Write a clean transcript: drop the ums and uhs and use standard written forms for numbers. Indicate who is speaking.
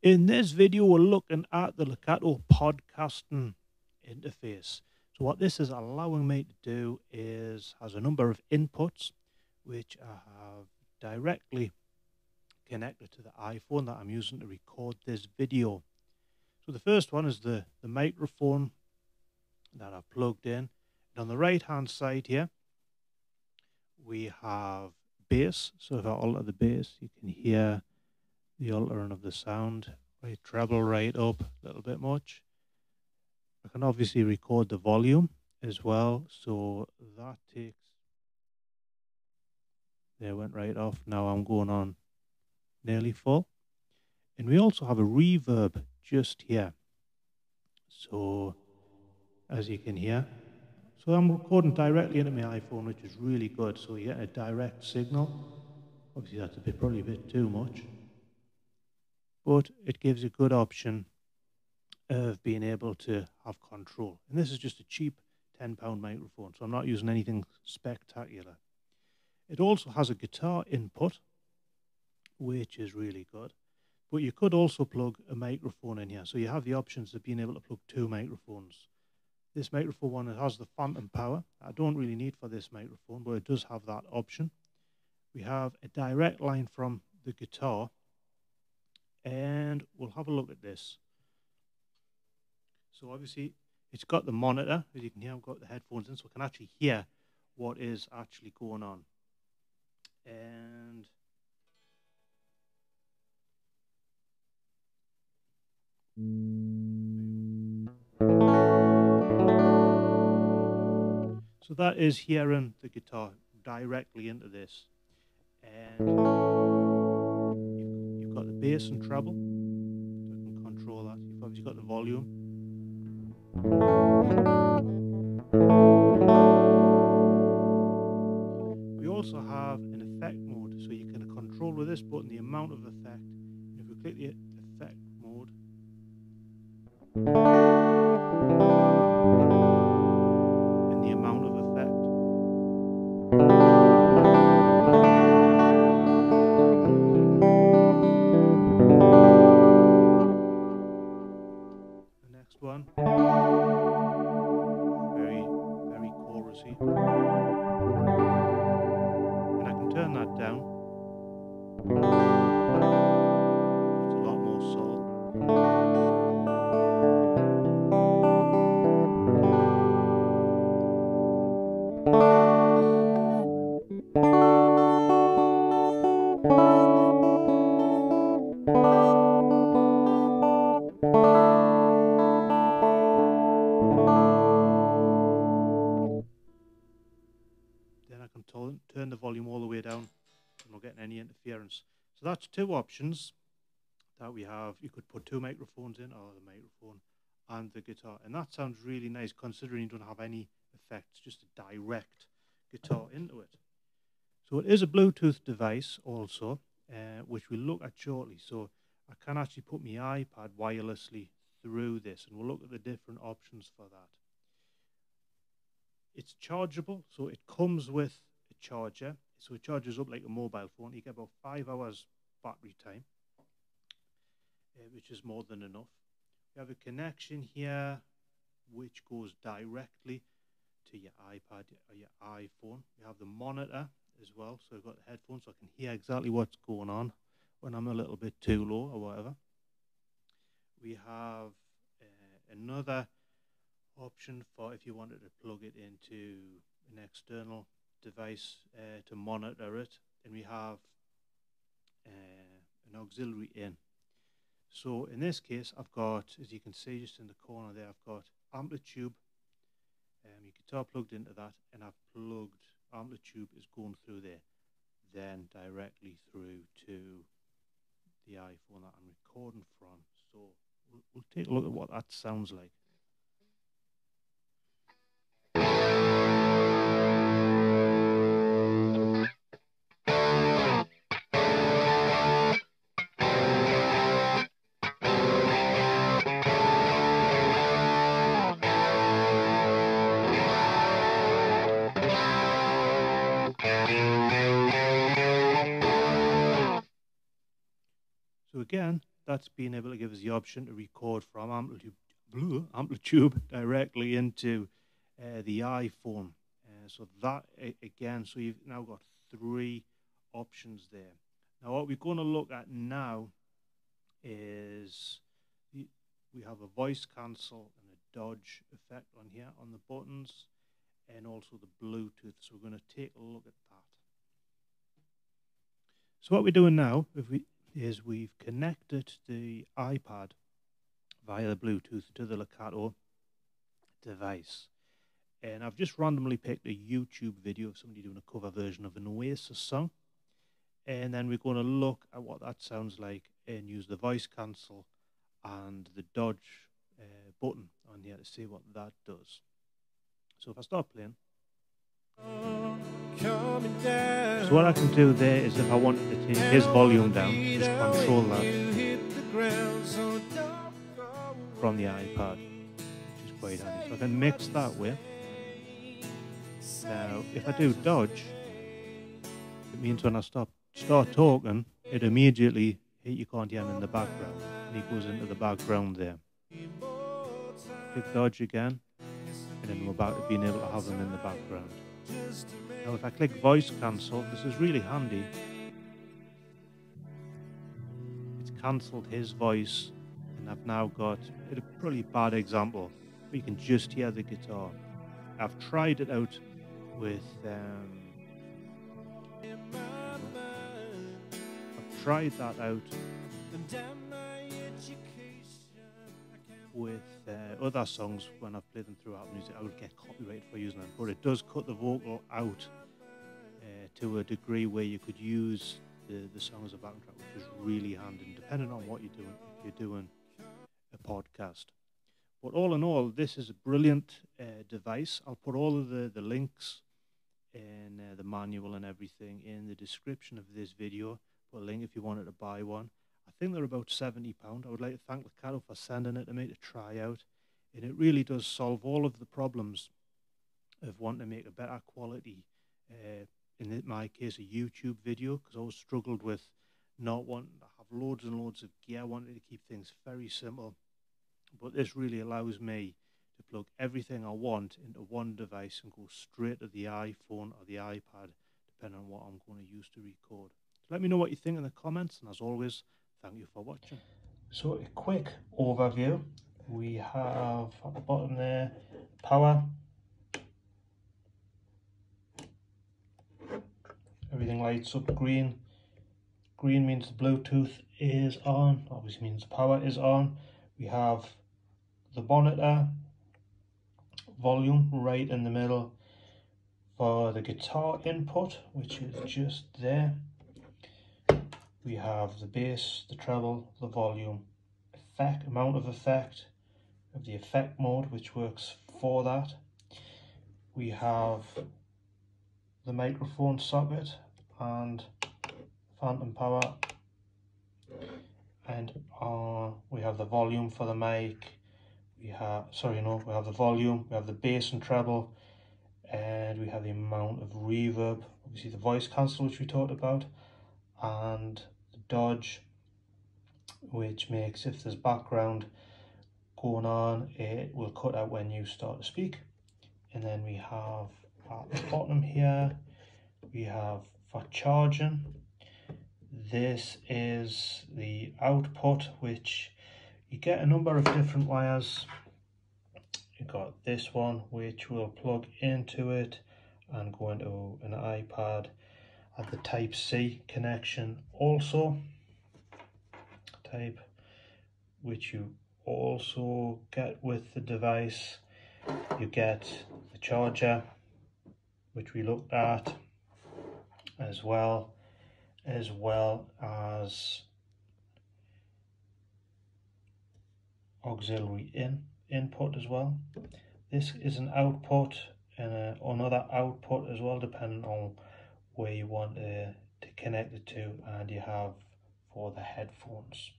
Speaker 1: In this video, we're looking at the Lekato Podcasting Interface. So what this is allowing me to do is has a number of inputs which I have directly connected to the iPhone that I'm using to record this video. So the first one is the microphone that I've plugged in. And on the right hand side here, we have bass. So if I alter the bass, you can hear the altering of the sound. Right, treble right up a little bit much. I can obviously record the volume as well, so that takes, there, went right off. Now I'm going on nearly full. And we also have a reverb just here. So as you can hear, so I'm recording directly into my iPhone, which is really good. So you get a direct signal. Obviously that's probably a bit too much, but it gives a good option of being able to have control. And this is just a cheap £10 microphone, so I'm not using anything spectacular. It also has a guitar input, which is really good. But you could also plug a microphone in here. So you have the options of being able to plug two microphones. This microphone one, it has the phantom power. I don't really need for this microphone, but it does have that option. We have a direct line from the guitar, and we'll have a look at this. So obviously it's got the monitor, as you can hear. I've got the headphones in, so I can actually hear what is actually going on. And so that is hearing the guitar directly into this. And you've got the bass and treble, so I can control that. You've obviously got the volume. We also have an effect mode, so you can control with this button the amount of effect. If we click the effect mode, and the amount of effect. The next one, very chorusy. And I can turn that down. It's a lot more soul. Then I can turn the volume all the way down. I'm not getting any interference. So that's two options that we have. You could put two microphones in, or the microphone and the guitar. And that sounds really nice considering you don't have any effects, just a direct guitar into it. So it is a Bluetooth device also, which we'll look at shortly. So I can actually put my iPad wirelessly through this, and we'll look at the different options for that. It's chargeable, so it comes with a charger. So it charges up like a mobile phone. You get about 5 hours battery time, which is more than enough. We have a connection here which goes directly to your iPad or your iPhone. We have the monitor as well, so I've got the headphones so I can hear exactly what's going on when I'm a little bit too low or whatever. We have another option for if you wanted to plug it into an external device to monitor it, and we have an auxiliary in. So in this case, I've got, as you can see just in the corner there, I've got amplitude, your guitar plugged into that, and I've plugged amplitude is going through there, then directly through to the iPhone that I'm recording from. So we'll take a look at what that sounds like. So again, that's being able to give us the option to record from amplitude directly into the iPhone. So that again, so you've now got 3 options there. Now what we're going to look at now is we have a voice cancel and a dodge effect on here on the buttons, and also the Bluetooth. So we're going to take a look at that. So what we're doing now is we've connected the iPad via the Bluetooth to the Lekato device. And I've just randomly picked a YouTube video of somebody doing a cover version of an Oasis song. And then we're going to look at what that sounds like and use the voice cancel and the dodge button on here to see what that does. So if I start playing. So what I can do there is if I wanted to take his volume down, just control that from the iPad, which is quite handy. So I can mix that way. Now, if I do dodge, it means when I start talking, it immediately, you can't hear him in the background, and he goes into the background there. Click dodge again, and then we're back to being able to have him in the background. Now, if I click voice cancel, this is really handy. It's cancelled his voice, and I've now got a pretty bad example, but you can just hear the guitar. I've tried it out with I've tried that out with other songs when I've played them through Apple Music. I would get copyrighted for using them, but it does cut the vocal out to a degree where you could use the song as a backing track, which is really handy, depending on what you're doing, if you're doing a podcast. But all in all, this is a brilliant device. I'll put all of the links and the manual and everything in the description of this video. Put a link if you wanted to buy one. I think they're about £70. I would like to thank Lekato for sending it to me to try out. And it really does solve all of the problems of wanting to make a better quality, in my case, a YouTube video, because I always struggled with not wanting to have loads and loads of gear. I wanted to keep things very simple. But this really allows me to plug everything I want into one device and go straight to the iPhone or the iPad, depending on what I'm going to use to record. So let me know what you think in the comments, and as always, thank you for watching. So a quick overview. We have at the bottom there, power. Everything lights up green. Green means the Bluetooth is on, obviously means the power is on. We have the monitor, volume right in the middle for the guitar input, which is just there. We have the bass, the treble, the volume, effect, amount of effect, of the effect mode, which works for that. We have the microphone socket and phantom power, and we have the volume for the mic. We have the volume, we have the bass and treble, and we have the amount of reverb, obviously the voice cancel, which we talked about, and the dodge, which makes, if there's background going on, it will cut out when you start to speak. And then we have at the bottom here, we have for charging. This is the output, which you get a number of different wires. You've got this one, which will plug into it and go into an iPad at the Type-C connection also. Type, which you also get with the device. You get the charger, which we looked at, as well as auxiliary input as well. This is an output and another output as well, depending on where you want to connect it to, and you have for the headphones.